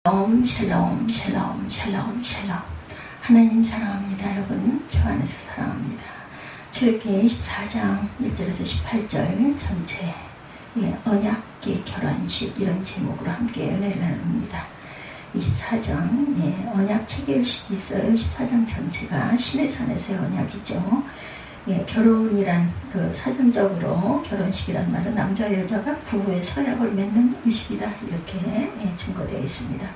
샬롬 샬롬 샬롬 샬롬 샬롬. 하나님 사랑합니다. 여러분 주 안에서 사랑합니다. 출애굽기 24장 1절에서 18절 전체 언약계 결혼식 이런 제목으로 함께 은혜를 나눕니다. 24장 언약 체결식이 있어요. 24장 전체가 시내산에서의 언약이죠. 결혼이란 그 사전적으로 결혼식이란 말은 남자와 여자가 부부의 서약을 맺는 의식이다 이렇게 증거되어 있습니다.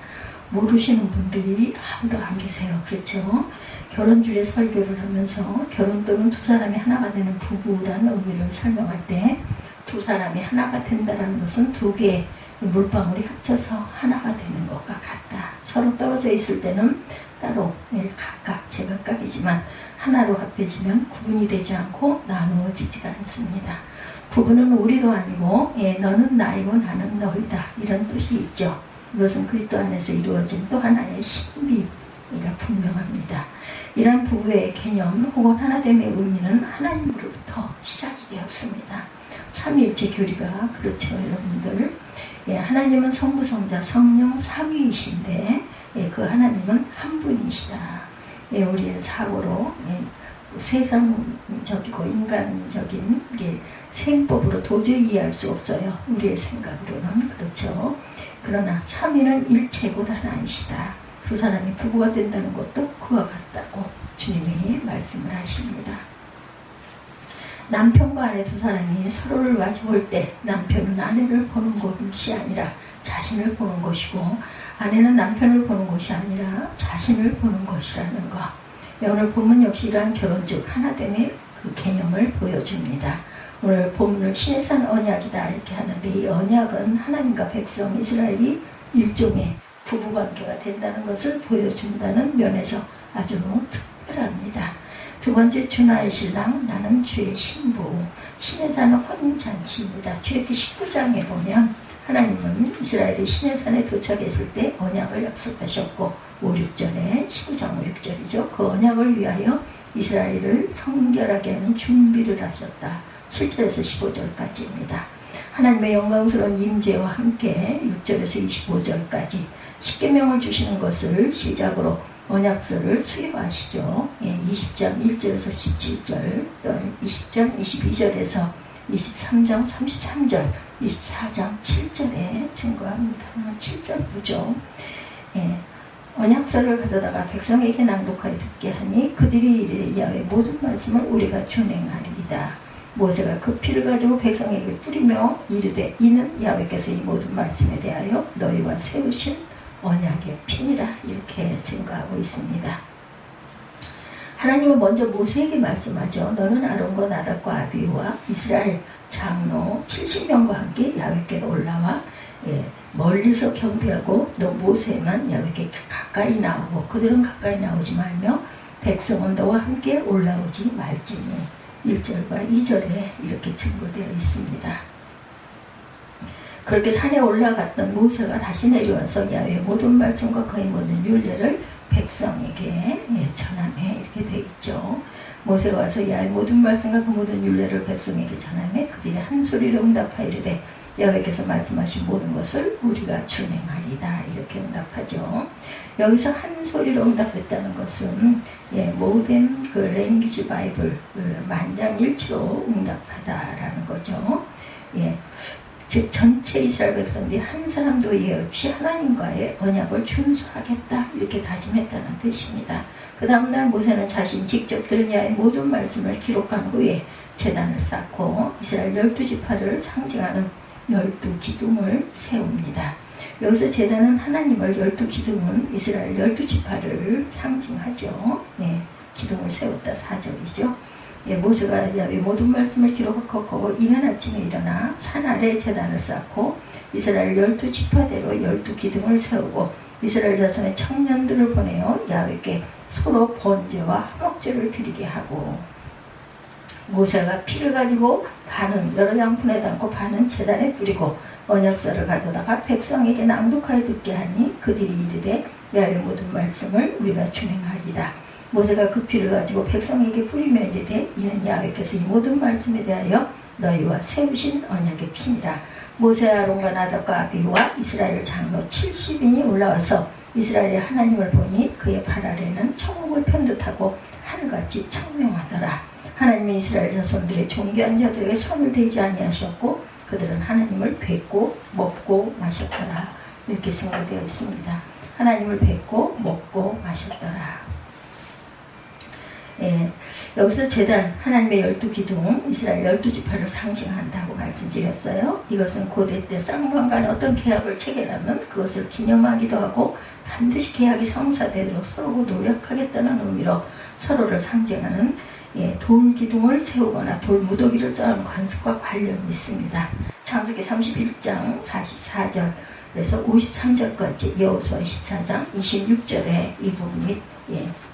모르시는 분들이 아무도 안 계세요. 그렇죠? 결혼주일에 설교를 하면서 결혼 또는 두 사람이 하나가 되는 부부라는 의미를 설명할 때 두 사람이 하나가 된다는 것은 두 개의 물방울이 합쳐서 하나가 되는 것과 같다. 서로 떨어져 있을 때는 따로 각각 제각각이지만 하나로 합해지면 구분이 되지 않고 나누어지지가 않습니다. 구분은 우리도 아니고 너는 나이고 나는 너이다 이런 뜻이 있죠. 이것은 그리스도 안에서 이루어진 또 하나의 신비가 분명합니다. 이러한 부부의 개념 혹은 하나됨의 의미는 하나님으로부터 시작이 되었습니다. 삼위일체 교리가 그렇죠 여러분들. 하나님은 성부성자 성령 삼위이신데 그 하나님은 한 분이시다. 우리의 사고로 세상적이고 인간적인 생법으로 도저히 이해할 수 없어요. 우리의 생각으로는 그렇죠. 그러나 삼위는 일체곧 하나이시다. 두 사람이 부부가 된다는 것도 그와 같다고 주님이 말씀을 하십니다. 남편과 아내 두 사람이 서로를 마주볼 때 남편은 아내를 보는 것이 아니라 자신을 보는 것이고 아내는 남편을 보는 것이 아니라 자신을 보는 것이라는 것. 오늘 본문 역시 이러한 결혼 즉 하나됨의 그 개념을 보여줍니다. 오늘 본문을 시내산 언약이다 이렇게 하는데 이 언약은 하나님과 백성 이스라엘이 일종의 부부관계가 된다는 것을 보여준다는 면에서 아주 특별합니다. 두 번째 주 나의 신랑 나는 주의 신부. 시내산은 혼인잔치입니다. 출애굽기 19장에 보면 하나님은 이스라엘이 시내산에 도착했을 때 언약을 약속하셨고 5, 6절에 19장 5, 6절이죠. 그 언약을 위하여 이스라엘을 성결하게 하는 준비를 하셨다. 7절에서 15절까지입니다. 하나님의 영광스러운 임재와 함께 6절에서 25절까지 십계명을 주시는 것을 시작으로 언약서를 수여하시죠. 20장 1절에서 17절, 또는 20장 22절에서 23장 33절, 24장 7절에 증거합니다. 7절 보죠. 언약서를 가져다가 백성에게 낭독하여 듣게 하니 그들이 이르되 야훼 모든 말씀을 우리가 준행하리이다. 모세가 그 피를 가지고 백성에게 뿌리며 이르되 이는 야훼께서 이 모든 말씀에 대하여 너희와 세우신 언약의 피니라 이렇게 증거하고 있습니다. 하나님은 먼저 모세에게 말씀하죠. 너는 아론과 나답과 아비후와 이스라엘 장로 70명과 함께 야훼께로 올라와 멀리서 경배하고 너 모세만 야훼께 가까이 나오고 그들은 가까이 나오지 말며 백성은 너와 함께 올라오지 말지니 1절과 2절에 이렇게 증거되어 있습니다. 그렇게 산에 올라갔던 모세가 다시 내려와서 야훼의 모든 말씀과 그의 모든 율례를 백성에게 전하매 이렇게 되어 있죠. 모세가 와서 야훼의 모든 말씀과 그 모든 율례를 백성에게 전하매 그들이 한 소리로 응답하여 이르되 야훼께서 말씀하신 모든 것을 우리가 준행하리다 이렇게 응답하죠. 여기서 한 소리로 응답했다는 것은 모든 그 랭귀지 바이블 만장일치로 응답하다라는 거죠. 즉 전체 이스라엘 백성들이 한 사람도 예외 없이 하나님과의 언약을 준수하겠다 이렇게 다짐했다는 뜻입니다. 그 다음날 모세는 자신 직접 들은 야훼의 모든 말씀을 기록한 후에 제단을 쌓고 이스라엘 12지파를 상징하는 12기둥을 세웁니다. 여기서 제단은 하나님을 12기둥은 이스라엘 12지파를 상징하죠. 기둥을 세웠다 4절이죠. 모세가 야훼의 모든 말씀을 기록하고 이른 아침에 일어나 산 아래 제단을 쌓고 이스라엘 12지파대로 12기둥을 세우고 이스라엘 자손의 청년들을 보내어 야훼께 서로 번제와 화목제를 드리게 하고 모세가 피를 가지고 반은 여러 양푼에 담고 반은 제단에 뿌리고 언약서를 가져다가 백성에게 낭독하여 듣게 하니 그들이 이르되 야훼의 모든 말씀을 우리가 준행하리라. 모세가 그 피를 가지고 백성에게 뿌리며 이르되 이는 야훼께서 이 모든 말씀에 대하여 너희와 세우신 언약의 피니라. 모세 아론과 나답과 아비후와 이스라엘 장로 70인이 올라와서 이스라엘의 하나님을 보니 그의 발 아래는 천국을 편듯하고 하늘같이 청명하더라. 하나님이 이스라엘 자손들의 존귀한 자들에게 손을 대지 아니하셨고 그들은 하나님을 뵙고 먹고 마셨더라. 이렇게 증거되어 있습니다. 하나님을 뵙고 먹고 마셨더라. 예, 여기서 제단, 하나님의 12기둥, 이스라엘 12지파를 상징한다고 말씀드렸어요. 이것은 고대 때 쌍방 간에 어떤 계약을 체결하면 그것을 기념하기도 하고 반드시 계약이 성사되도록 서로 노력하겠다는 의미로 서로를 상징하는 돌기둥을 세우거나 돌무더기를 쌓은 관습과 관련이 있습니다. 창세기 31장 44절에서 53절까지 여호수아 14장 26절에 이 부분이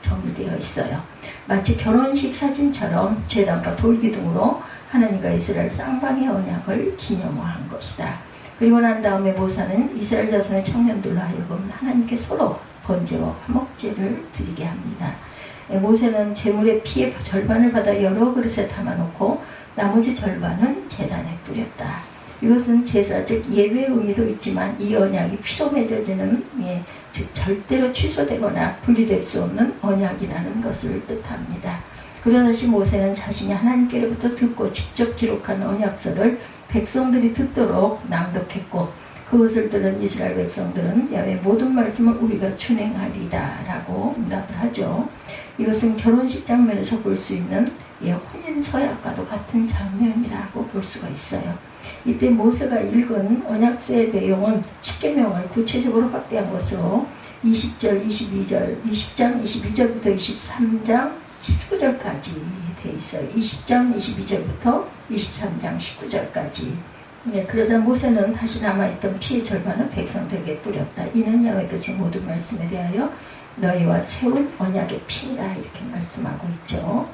정리되어 있어요. 마치 결혼식 사진처럼 제단과 돌기둥으로 하나님과 이스라엘 쌍방의 언약을 기념화한 것이다. 그리고 난 다음에 모세는 이스라엘 자손의 청년들로 하여금 하나님께 서로 번제와 화목제를 드리게 합니다. 모세는 제물의 피의 절반을 받아 여러 그릇에 담아놓고 나머지 절반은 제단에 뿌렸다. 이것은 제사, 즉 예배의 의미도 있지만 이 언약이 피로 맺어지는, 즉 절대로 취소되거나 분리될 수 없는 언약이라는 것을 뜻합니다. 그러다시 모세는 자신이 하나님께로부터 듣고 직접 기록한 언약서를 백성들이 듣도록 낭독했고 그것을 들은 이스라엘 백성들은 야훼 모든 말씀을 우리가 준행하리다 라고 응답을 하죠. 이것은 결혼식 장면에서 볼 수 있는 혼인 서약과도 같은 장면이라고 볼 수가 있어요. 이때 모세가 읽은 언약서의 내용은 십계명을 구체적으로 확대한 것으로 20절, 22절, 20장 22절부터 23장 19절까지 돼 있어요. 20장 22절부터 23장 19절까지. 그러자 모세는 다시 남아있던 피의 절반을 백성들에게 뿌렸다. 이는 야훼께서 모든 말씀에 대하여 너희와 세운 언약의 피라 이렇게 말씀하고 있죠.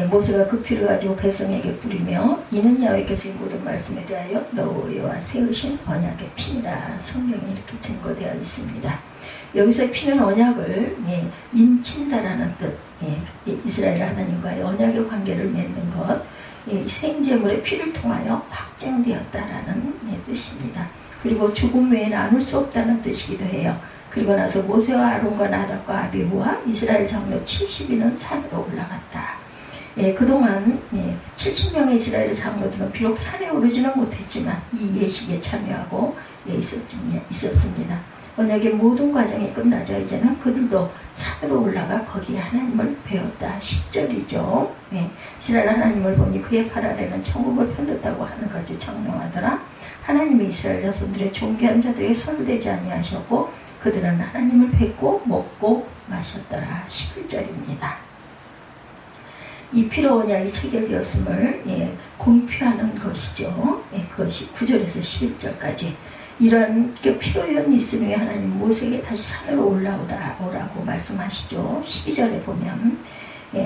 모세가 그 피를 가지고 백성에게 뿌리며 이는 야훼께서 모든 말씀에 대하여 너희와 세우신 언약의 피라 성경에 이렇게 증거되어 있습니다. 여기서 피는 언약을 인친다라는 뜻, 이스라엘 하나님과의 언약의 관계를 맺는 것, 생제물의 피를 통하여 확증되었다라는 뜻입니다. 그리고 죽음 외에 나눌 수 없다는 뜻이기도 해요. 그리고 나서 모세와 아론과 나답과 아비후와 이스라엘 장로 70인은 산으로 올라갔다. 그동안 70명의 이스라엘 장로들은 비록 산에 오르지는 못했지만 이 예식에 참여하고 있었습니다. 언약의 모든 과정이 끝나자 이제는 그들도 산으로 올라가 거기에 하나님을 배웠다. 10절이죠. 이스라엘 하나님을 보니 그의 발 아래는 천국을 편뒀다고 하늘까지 청명하더라. 하나님이 이스라엘 자손들의 존귀한 자들에게 손을 대지 아니하셨고 그들은 하나님을 뵙고 먹고 마셨더라. 11절입니다. 이 피로 언약이 체결되었음을 공표하는 것이죠. 그것이 9절에서 11절까지. 이러한 피로연이 있으니 하나님 모세에게 다시 산으로 오라고 말씀하시죠. 12절에 보면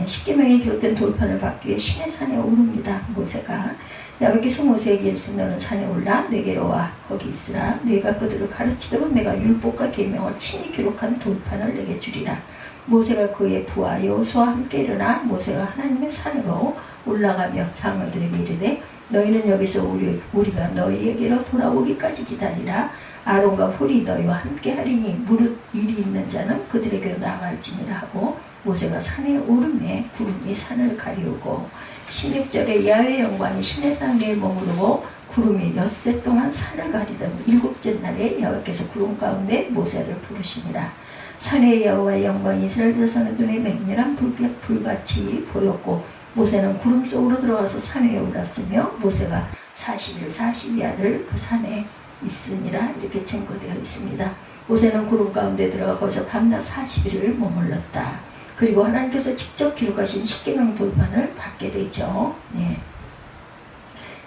십계명에 기록된 돌판을 받기 위해 시내 산에 오릅니다. 모세가 야훼께서 모세에게 이르시되 너는 산에 올라 내게로 와 거기 있으라. 내가 그들을 가르치도록 내가 율법과 계명을 친히 기록한 돌판을 내게 주리라. 모세가 그의 부하 여호수아와 함께 일어나 모세가 하나님의 산으로 올라가며 장로들에게 이르되 너희는 여기서 우리가 너희에게로 돌아오기까지 기다리라. 아론과 훌이 너희와 함께 하리니 무릇 일이 있는 자는 그들에게로 나갈지니라 하고 모세가 산에 오르매 구름이 산을 가리우고 16절에 야훼의 영광이 시내산 위에 머무르고 구름이 엿새 동안 산을 가리던 7째 날에 야훼께서 구름 가운데 모세를 부르시니라. 산의 여호와의 영광이 이스라엘 자손의 눈에 맹렬한 불같이 보였고 모세는 구름 속으로 들어가서 산 위에 올랐으며 모세가 40일 40야를 그 산에 있으니라 이렇게 증거되어 있습니다. 모세는 구름 가운데 들어가 거기서 밤낮 40일을 머물렀다. 그리고 하나님께서 직접 기록하신 십계명 돌판을 받게 되죠.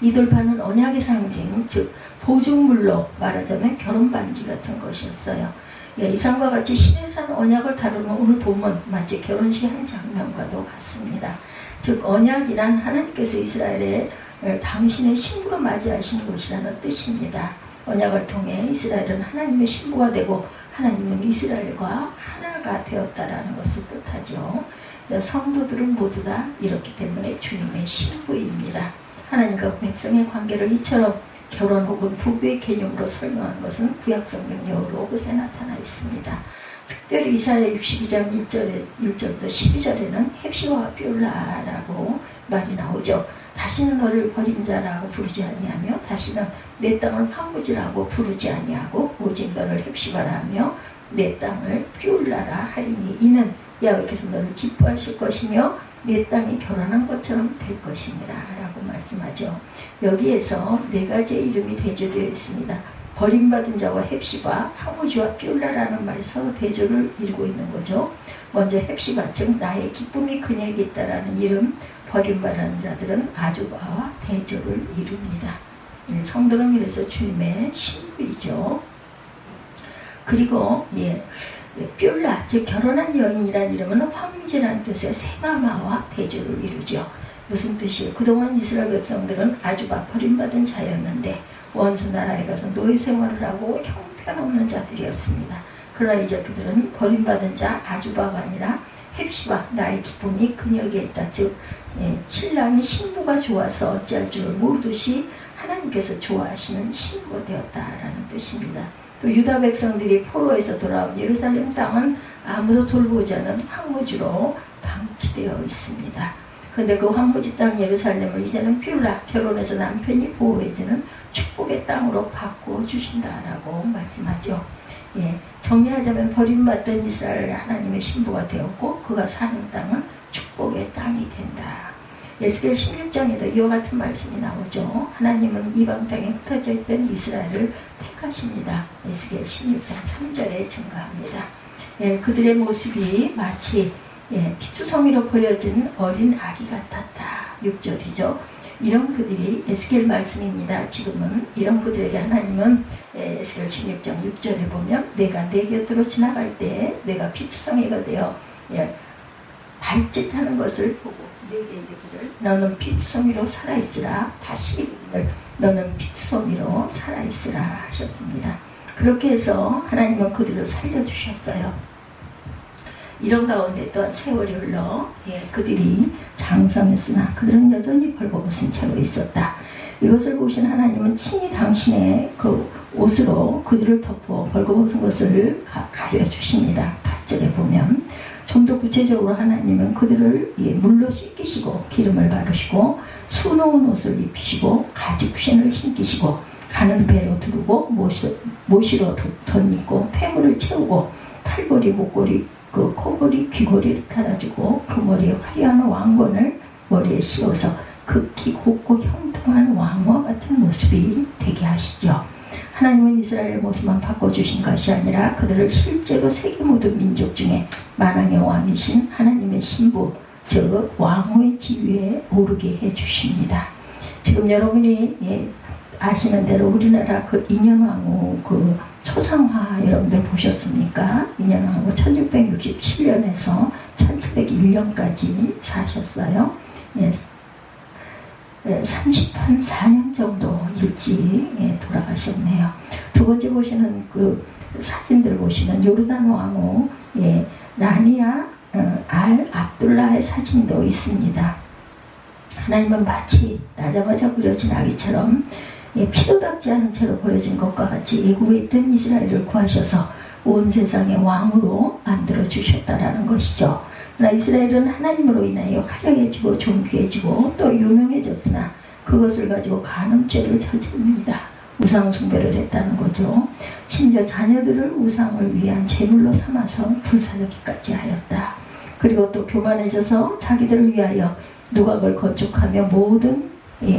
이 돌판은 언약의 상징, 즉 보증물로 말하자면 결혼 반지 같은 것이었어요. 이상과 같이 시내산 언약을 다루는 오늘 본문 마치 결혼식 한 장면과도 같습니다. 즉 언약이란 하나님께서 이스라엘에 당신의 신부로 맞이하시는 것이라는 뜻입니다. 언약을 통해 이스라엘은 하나님의 신부가 되고 하나님은 이스라엘과 하나가 되었다라는 것을 뜻하죠. 성도들은 모두 다 이렇기 때문에 주님의 신부입니다. 하나님과 백성의 관계를 이처럼 결혼 혹은 부부의 개념으로 설명한 것은 구약성경 여러 곳에 나타나 있습니다. 특별히 이사야 62장 1절부터 12절에는 헵시바와 뷸라라고 말이 나오죠. 다시는 너를 버린 자라고 부르지 아니하며 다시는 내 땅을 황무지라고 부르지 아니하고 오직 너를 헵시바라며 내 땅을 뷸라라 하리니 이는 야훼께서 너를 기뻐하실 것이며 내 땅이 결혼한 것처럼 될 것이니라 라고 말씀하죠. 여기에서 네 가지의 이름이 대조되어 있습니다. 버림받은 자와 헵시바, 황무지와 뷸라라는 말이 서로 대조를 이루고 있는 거죠. 먼저 헵시바, 즉 나의 기쁨이 그녀에게 있다라는 이름, 버림받은 자들은 아주바와 대조를 이룹니다. 성도는 그래서 주님의 신부이죠. 그리고 뷸라, 즉 결혼한 여인이라는 이름은 황무지라는 뜻의 세마마와 대조를 이루죠. 무슨 뜻이에요? 그동안 이스라엘 백성들은 아주바, 버림받은 자였는데 원수 나라에 가서 노예 생활을 하고 형편없는 자들이었습니다. 그러나 이제 그들은 버림받은 자 아주바가 아니라 헵시바, 나의 기쁨이 그녀에게 있다. 즉 신랑이 신부가 좋아서 어찌할 줄 모르듯이 하나님께서 좋아하시는 신부가 되었다라는 뜻입니다. 또 유다 백성들이 포로에서 돌아온 예루살렘 땅은 아무도 돌보지 않은 황무지로 방치되어 있습니다. 그런데 그 황무지 땅 예루살렘을 이제는 뷸라, 결혼해서 남편이 보호해주는 축복의 땅으로 바꿔주신다라고 말씀하죠. 정리하자면 버림받던 이스라엘 하나님의 신부가 되었고 그가 사는 땅은 축복의 땅이 된다. 에스겔 16장에도 이와 같은 말씀이 나오죠. 하나님은 이방 땅에 흩어져 있던 이스라엘을 택하십니다. 에스겔 16장 3절에 증가합니다. 그들의 모습이 마치 피투성이로 버려진 어린 아기 같았다. 6절이죠. 이런 그들이 에스겔 말씀입니다. 지금은 이런 그들에게 하나님은 에스겔 16장 6절에 보면 내가 내 곁으로 지나갈 때 내가 피투성이가 되어 발짓하는 것을 보고 내게 이르기를 너는 피투성이로 살아있으라. 다시 이르기를 너는 피투성이로 살아있으라 하셨습니다. 그렇게 해서 하나님은 그들을 살려주셨어요. 이런 가운데 또한 세월이 흘러 그들이 장성했으나 그들은 여전히 벌거벗은 채로 있었다. 이것을 보신 하나님은 친히 당신의 그 옷으로 그들을 덮어 벌거벗은 것을 가려주십니다. 8절에 보면 좀 더 구체적으로 하나님은 그들을 물로 씻기시고 기름을 바르시고 수놓은 옷을 입히시고 가죽신을 신기시고 가는 배로 두르고 모시로 덧입고 폐물을 채우고 팔걸이 목걸이 그 코걸이 귀걸이를 달아주고 그 머리에 화려한 왕관을 머리에 씌워서 극히 곱고 형통한 왕과 같은 모습이 되게 하시죠. 하나님은 이스라엘의 모습만 바꿔주신 것이 아니라 그들을 실제로 세계 모든 민족 중에 만왕의 왕이신 하나님의 신부, 즉 왕의 지위에 오르게 해주십니다. 지금 여러분이 아시는 대로 우리나라 그 인현왕후 그 초상화 여러분들 보셨습니까? 인현왕후 1667년에서 1701년까지 사셨어요. 34년 정도 일찍 돌아가셨네요. 두 번째 보시는 그 사진들 보시면 요르단 왕후 라니아 알 압둘라의 사진도 있습니다. 하나님은 마치 나자마자 그려진 아기처럼 피도 닦지 않은 채로 버려진 것과 같이 애굽에 있던 이스라엘을 구하셔서 온 세상의 왕으로 만들어 주셨다라는 것이죠. 그러나 이스라엘은 하나님으로 인하여 화려해지고 존귀해지고 또 유명해졌으나 그것을 가지고 간음죄를 저지릅니다. 우상 숭배를 했다는 거죠. 심지어 자녀들을 우상을 위한 제물로 삼아서 불사르기까지 하였다. 그리고 또 교만해져서 자기들을 위하여 누각을 건축하며 모든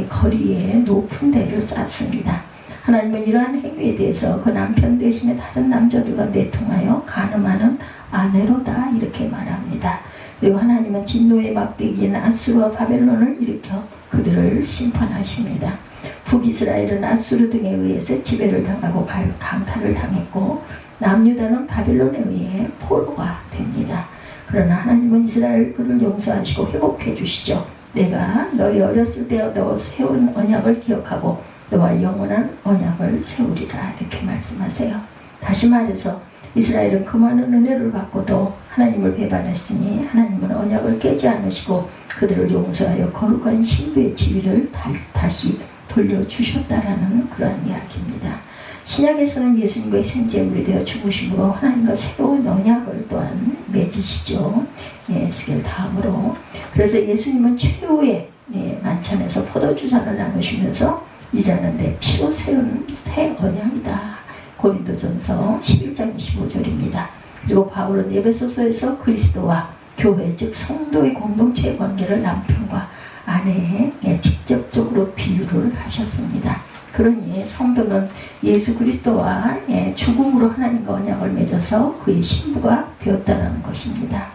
거리에 높은 데를 쌓습니다. 하나님은 이러한 행위에 대해서 그 남편 대신에 다른 남자들과 내통하여 간음하는 아내로다 이렇게 말합니다. 그리고 하나님은 진노의 막대기인 아수르와 바벨론을 일으켜 그들을 심판하십니다. 북이스라엘은 아수르 등에 의해서 지배를 당하고 강탈을 당했고 남유다는 바벨론에 의해 포로가 됩니다. 그러나 하나님은 이스라엘을 용서하시고 회복해 주시죠. 내가 너희 어렸을 때 너 세운 언약을 기억하고 너와 영원한 언약을 세우리라 이렇게 말씀하세요. 다시 말해서 이스라엘은 그 많은 은혜를 받고도 하나님을 배반했으니 하나님은 언약을 깨지 않으시고 그들을 용서하여 거룩한 신부의 지위를 다시 돌려주셨다라는 그러한 이야기입니다. 신약에서는 예수님과의 생제물이 되어 죽으심으로 하나님과 새로운 언약을 또한 맺으시죠. 에스겔 다음으로. 그래서 예수님은 최후의 만찬에서 포도주잔을 나누시면서 이 잔은 내 피로 세운 새 언약이다. 고린도전서 11장 25절입니다. 그리고 바울은 에베소서에서 그리스도와 교회 즉 성도의 공동체의 관계를 남편과 아내에 직접적으로 비유를 하셨습니다. 그러니 성도는 예수 그리스도와 죽음으로 하나님과 언약을 맺어서 그의 신부가 되었다는 것입니다.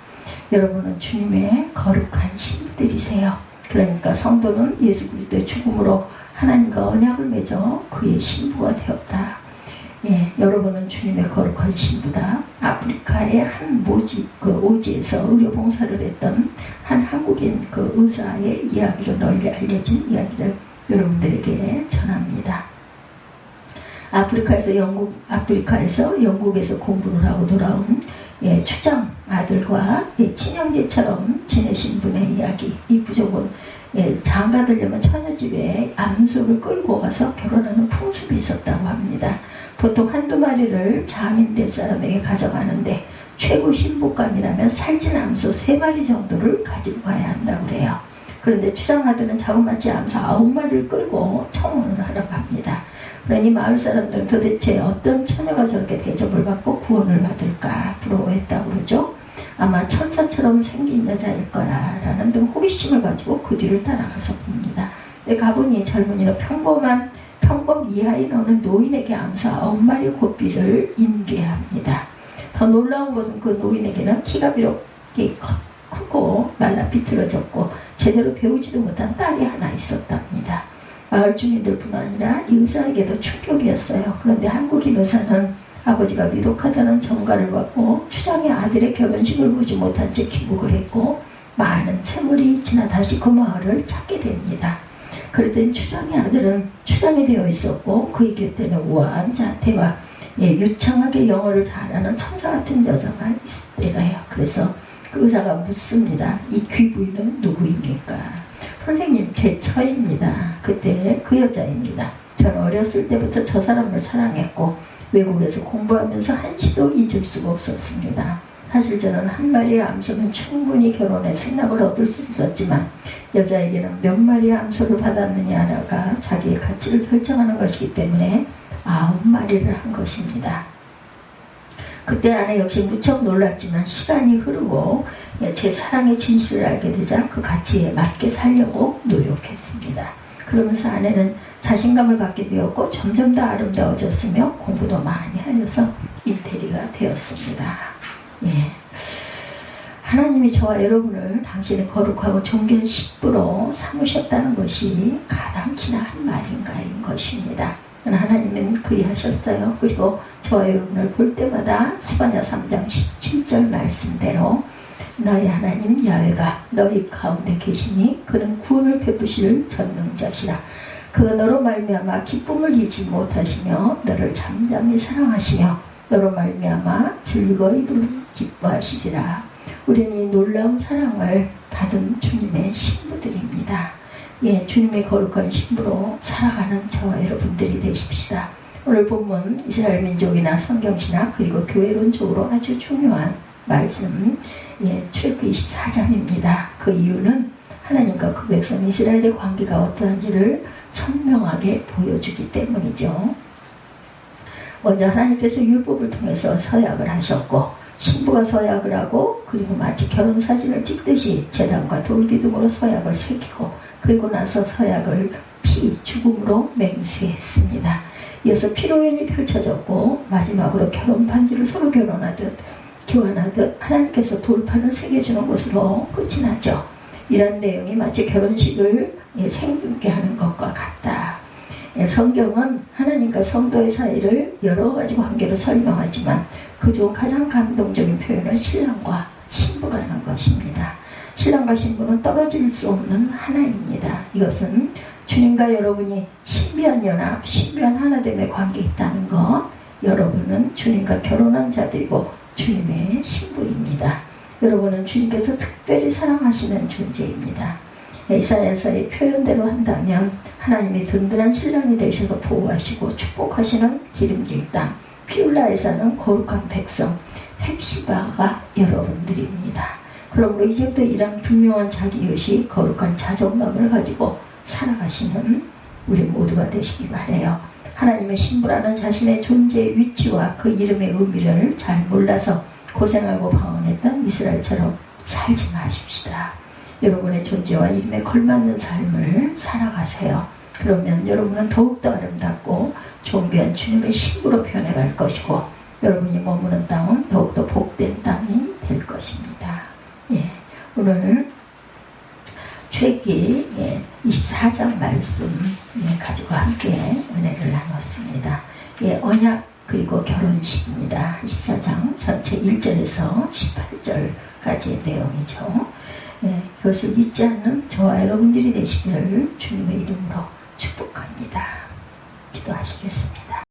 여러분은 주님의 거룩한 신부들이세요. 그러니까 성도는 예수 그리스도의 죽음으로 하나님과 언약을 맺어 그의 신부가 되었다. 여러분은 주님의 거룩한 신부다. 아프리카의 한 오지에서 의료봉사를 했던 한 한국인 의사의 이야기로 널리 알려진 이야기를 여러분들에게 전합니다. 아프리카에서 영국에서 공부를 하고 돌아온 추장 아들과 친형제처럼 지내신 분의 이야기. 이 부족은 장가 들려면 처녀집에 암소를 끌고 가서 결혼하는 풍습이 있었다고 합니다. 보통 한두 마리를 장인 될 사람에게 가져가는데 최고 신부감이라면 살찐 암소 3마리 정도를 가지고 가야 한다고 그래요. 그런데 추장아들은 자그마치 암소 9마리를 끌고 청혼을 하라고 합니다. 그러니 마을 사람들은 도대체 어떤 처녀가 저렇게 대접을 받고 구원을 받을까 부러워했다고 그러죠. 아마 천사처럼 생긴 여자일 거야 라는 등 호기심을 가지고 그 뒤를 따라가서 봅니다. 근데 가보니 젊은이는 평범 이하에 나오는 노인에게 암소 9마리 고삐를 인계합니다. 더 놀라운 것은 그 노인에게는 키가 비록 크고 말라 비틀어졌고 제대로 배우지도 못한 딸이 하나 있었답니다. 마을 주민들뿐 아니라 이 의사에게도 충격이었어요. 그런데 한국인 의사는 아버지가 위독하다는 전가를 받고 추장의 아들의 결혼식을 보지 못한 채 귀국을 했고 많은 세월이 지나 다시 그 마을을 찾게 됩니다. 그랬더니 추장의 아들은 추장이 되어 있었고 그의 곁에는 우아한 자태와 유창하게 영어를 잘하는 천사 같은 여자가 있더래요. 그래서 그 의사가 묻습니다. 이 귀 부인은 누구입니까? 선생님, 제 처입니다. 그때 그 여자입니다. 저는 어렸을 때부터 저 사람을 사랑했고 외국에서 공부하면서 한시도 잊을 수가 없었습니다. 사실 저는 한 마리의 암소는 충분히 결혼의 승낙을 얻을 수 있었지만 여자에게는 몇 마리의 암소를 받았느냐가 자기의 가치를 결정하는 것이기 때문에 9마리를 한 것입니다. 그때 아내 역시 무척 놀랐지만 시간이 흐르고 제 사랑의 진실을 알게 되자 그 가치에 맞게 살려고 노력했습니다. 그러면서 아내는 자신감을 갖게 되었고 점점 더 아름다워졌으며 공부도 많이 하여서 인테리어가 되었습니다. 하나님이 저와 여러분을 당신의 거룩하고 존귀한 신부로 삼으셨다는 것이 가당키나 한 말인가인 것입니다. 하나님은 그리하셨어요. 그리고 저와 여러분을 볼 때마다 스바냐 3장 17절 말씀대로 너희 하나님 야훼가 너희 가운데 계시니 그는 구원을 베푸실 전능자시라. 그가 너로 말미암아 기쁨을 잊지 못하시며 너를 잠잠히 사랑하시며 너로 말미암아 즐거이 기뻐하시리라. 우리는 이 놀라운 사랑을 받은 주님의 신부들입니다. 주님의 거룩한 신부로 살아가는 저와 여러분들이 되십시다. 오늘 본문 이스라엘 민족이나 성경신학 그리고 교회론적으로 아주 중요한 말씀 출애굽기 24장입니다. 그 이유는 하나님과 그 백성 이스라엘의 관계가 어떠한지를 선명하게 보여주기 때문이죠. 먼저 하나님께서 율법을 통해서 서약을 하셨고 신부가 서약을 하고 그리고 마치 결혼사진을 찍듯이 제단과 돌기둥으로 서약을 새기고 그리고 나서 서약을 죽음으로 맹세했습니다. 이어서 피로연이 펼쳐졌고 마지막으로 결혼 반지를 서로 교환하듯 하나님께서 돌판을 새겨주는 것으로 끝이 나죠. 이런 내용이 마치 결혼식을 생중계 하는 것과 같다. 성경은 하나님과 성도의 사이를 여러 가지 관계로 설명하지만 그중 가장 감동적인 표현은 신랑과 신부라는 것입니다. 신랑과 신부는 떨어질 수 없는 하나입니다. 이것은 주님과 여러분이 신비한 연합, 신비한 하나됨의 관계에 있다는 것, 여러분은 주님과 결혼한 자들이고 주님의 신부입니다. 여러분은 주님께서 특별히 사랑하시는 존재입니다. 이사야서의 표현대로 한다면 하나님이 든든한 신랑이 되셔서 보호하시고 축복하시는 기름진 땅, 피울라에 사는 거룩한 백성, 헵시바가 여러분들입니다. 그러므로 이제부터 이런 분명한 자기의식, 거룩한 자존감을 가지고 살아가시는 우리 모두가 되시기 바라요. 하나님의 신부라는 자신의 존재의 위치와 그 이름의 의미를 잘 몰라서 고생하고 방황했던 이스라엘처럼 살지 마십시다. 여러분의 존재와 이름에 걸맞는 삶을 살아가세요. 그러면 여러분은 더욱더 아름답고 존귀한 주님의 신부로 변해갈 것이고 여러분이 머무는 땅은 더욱더 복된 땅이 될 것입니다. 예, 오늘 출애굽기 24장 말씀 가지고 함께 은혜를 나눴습니다. 예, 언약 그리고 결혼식입니다. 24장 전체 1절에서 18절까지의 내용이죠. 예, 그것을 잊지 않는 저와 여러분들이 되시기를 주님의 이름으로 축복합니다. 기도하시겠습니다.